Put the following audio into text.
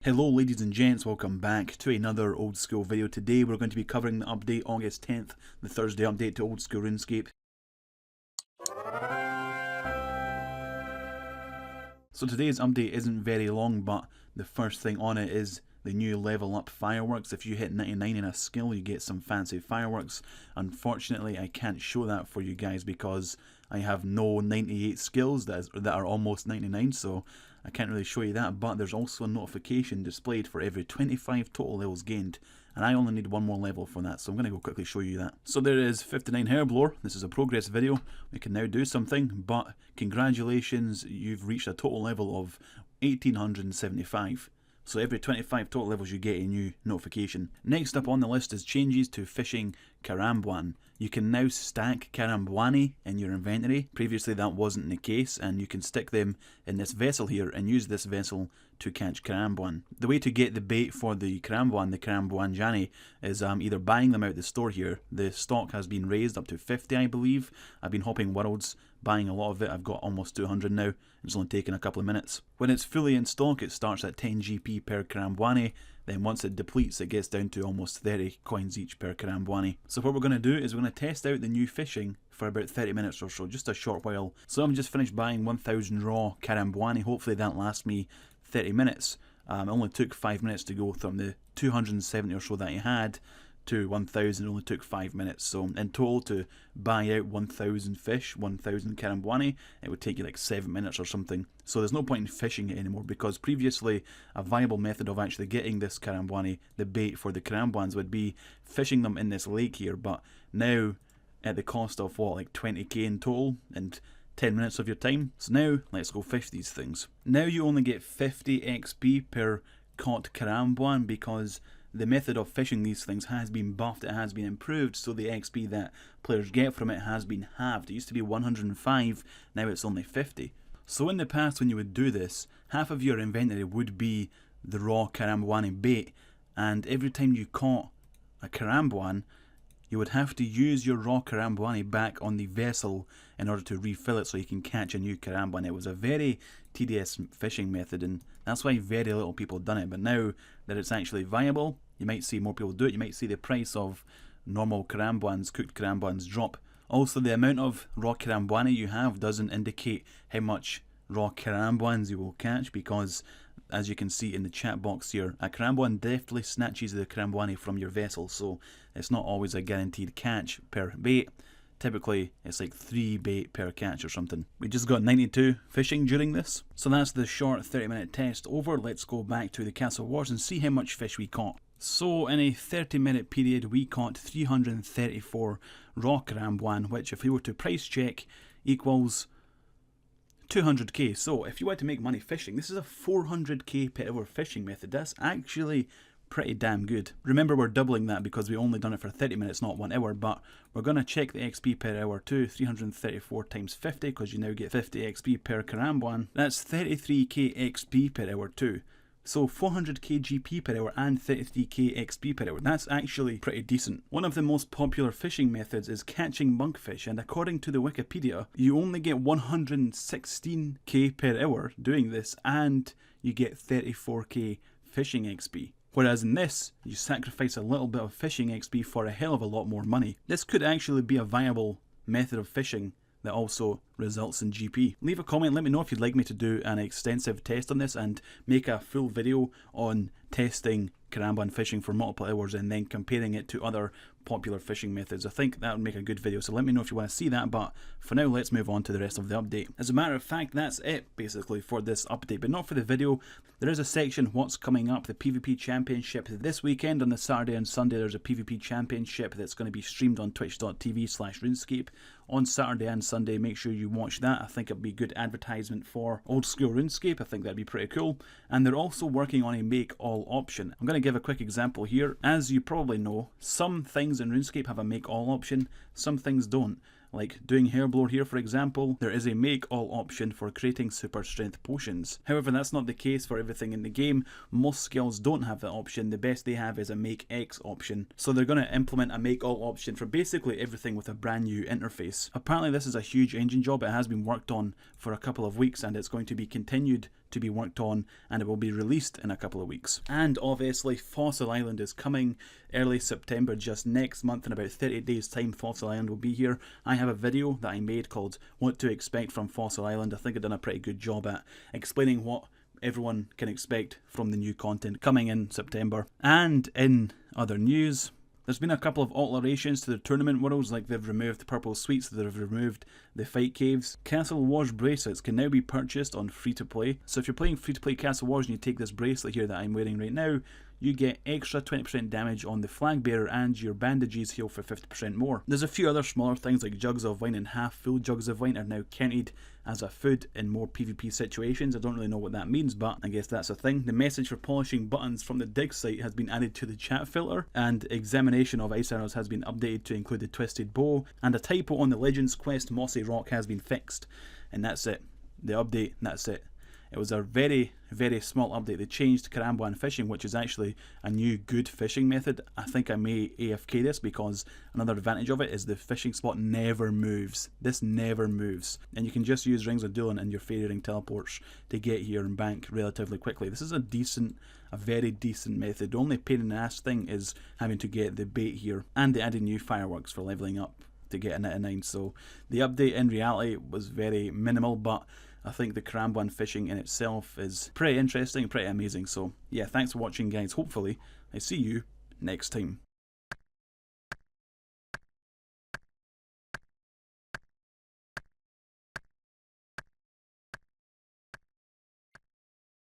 Hello ladies and gents, welcome back to another old school video. Today we're going to be covering the update August 10th, the Thursday update to old school RuneScape. So today's update isn't very long, but the first thing on it is the new level up fireworks. If you hit 99 in a skill, you get some fancy fireworks. Unfortunately, I can't show that for you guys because I have no 98 skills that are almost 99, so I can't really show you that. But there's also a notification displayed for every 25 total levels gained, and I only need one more level for that, so I'm going to go quickly show you that. So there is 59 Herblore. This is a progress video. We can now do something, but congratulations, you've reached a total level of 1875. So every 25 total levels you get a new notification. Next up on the list is changes to fishing Karambwan. You can now stack Karambwani in your inventory. Previously that wasn't the case, and you can stick them in this vessel here and use this vessel to catch Karambwan. The way to get the bait for the Karambwanjani, is either buying them out the store here. The stock has been raised up to 50, I believe. I've been hopping worlds, buying a lot of it. I've got almost 200 now. It's only taken a couple of minutes. When it's fully in stock, it starts at 10 GP per Karambwani. Then once it depletes, it gets down to almost 30 coins each per Karambwani. So what we're going to do is we're going to test out the new fishing for about 30 minutes or so, just a short while. So I'm just finished buying 1000 raw Karambwani. Hopefully that lasts me 30 minutes. It only took 5 minutes to go from the 270 or so that I had to 1000. It only took 5 minutes. So in total, to buy out 1000 fish, 1000 Karambwani, it would take you like 7 minutes or something. So there's no point in fishing it anymore, because previously a viable method of actually getting this Karambwani, the bait for the Karambwans, would be fishing them in this lake here. But now at the cost of what, like 20k in total and 10 minutes of your time. So now let's go fish these things. Now you only get 50 XP per caught Karambwan, because the method of fishing these things has been buffed, it has been improved, so the XP that players get from it has been halved. It used to be 105, now it's only 50. So in the past when you would do this, half of your inventory would be the raw Karambwani bait, and every time you caught a Karambwan, you would have to use your raw Karambwani back on the vessel in order to refill it so you can catch a new Karambwan. It was a very tedious fishing method, and that's why very little people done it. But now that it's actually viable, you might see more people do it. You might see the price of normal Karambwans, cooked Karambwans, drop. Also, the amount of raw Karambwani you have doesn't indicate how much raw Karambwans you will catch, because as you can see in the chat box here, a Karambwan deftly snatches the Karambwani from your vessel, so it's not always a guaranteed catch per bait. Typically it's like 3 bait per catch or something. We just got 92 fishing during this. So that's the short 30-minute test over. Let's go back to the Castle Wars and see how much fish we caught. So in a 30-minute period we caught 334 raw Karambwan, which if we were to price check equals 200k. So if you want to make money fishing, this is a 400k per hour fishing method. That's actually pretty damn good. Remember, we're doubling that because we only done it for 30 minutes, not 1 hour, but we're going to check the XP per hour too. 334 times 50, because you now get 50 XP per Karambwan. That's 33k XP per hour too. So 400k GP per hour and 33k XP per hour. That's actually pretty decent. One of the most popular fishing methods is catching monkfish, and according to the Wikipedia, you only get 116k per hour doing this, and you get 34k fishing XP. Whereas in this, you sacrifice a little bit of fishing XP for a hell of a lot more money. This could actually be a viable method of fishing that also results in GP. Leave a comment, let me know if you'd like me to do an extensive test on this and make a full video on testing Karambwan fishing for multiple hours and then comparing it to other popular fishing methods. I think that would make a good video, so let me know if you want to see that, but for now let's move on to the rest of the update. As a matter of fact, that's it basically for this update, but not for the video. There is a section, what's coming up, the PvP Championship. This weekend on the Saturday and Sunday there's a PvP Championship that's going to be streamed on twitch.tv/RuneScape. On Saturday and Sunday, make sure you watch that. I think it'd be good advertisement for old school RuneScape. I think that'd be pretty cool. And they're also working on a make all option. I'm going to give a quick example here. As you probably know, some things in RuneScape have a make all option, some things don't. Like doing Herblore here, for example, there is a make all option for creating super strength potions. However, that's not the case for everything in the game. Most skills don't have that option. The best they have is a make X option. So they're going to implement a make all option for basically everything with a brand new interface. Apparently this is a huge engine job. It has been worked on for a couple of weeks and it's going to be continued to be worked on, and it will be released in a couple of weeks. And obviously Fossil Island is coming early September, just next month. In about 30 days time Fossil Island will be here. I have a video that I made called What to Expect from Fossil Island. I think I've done a pretty good job at explaining what everyone can expect from the new content coming in September. And in other news, there's been a couple of alterations to the tournament worlds, like they've removed the purple suites, they've removed the fight caves. Castle Wars bracelets can now be purchased on free-to-play. So if you're playing free-to-play Castle Wars and you take this bracelet here that I'm wearing right now, you get extra 20% damage on the flag bearer, and your bandages heal for 50% more. There's a few other smaller things like jugs of wine and half full jugs of wine are now counted as a food in more PvP situations. I don't really know what that means, but I guess that's a thing. The message for polishing buttons from the dig site has been added to the chat filter, and examination of ice arrows has been updated to include the twisted bow, and a typo on the Legends quest Mossy Rock has been fixed. And that's it. The update, that's it. It was a very, very small update. They changed Karambwan fishing, which is actually a new good fishing method. I think I may AFK this because another advantage of it is the fishing spot never moves. This never moves. And you can just use Rings of Doolan and your Fairy Ring teleports to get here and bank relatively quickly. This is a very decent method. The only pain in the ass thing is having to get the bait here. And they added new fireworks for leveling up to get a 99. So the update in reality was very minimal, but I think the Karambwan fishing in itself is pretty interesting, pretty amazing. So yeah, thanks for watching guys. Hopefully I see you next time.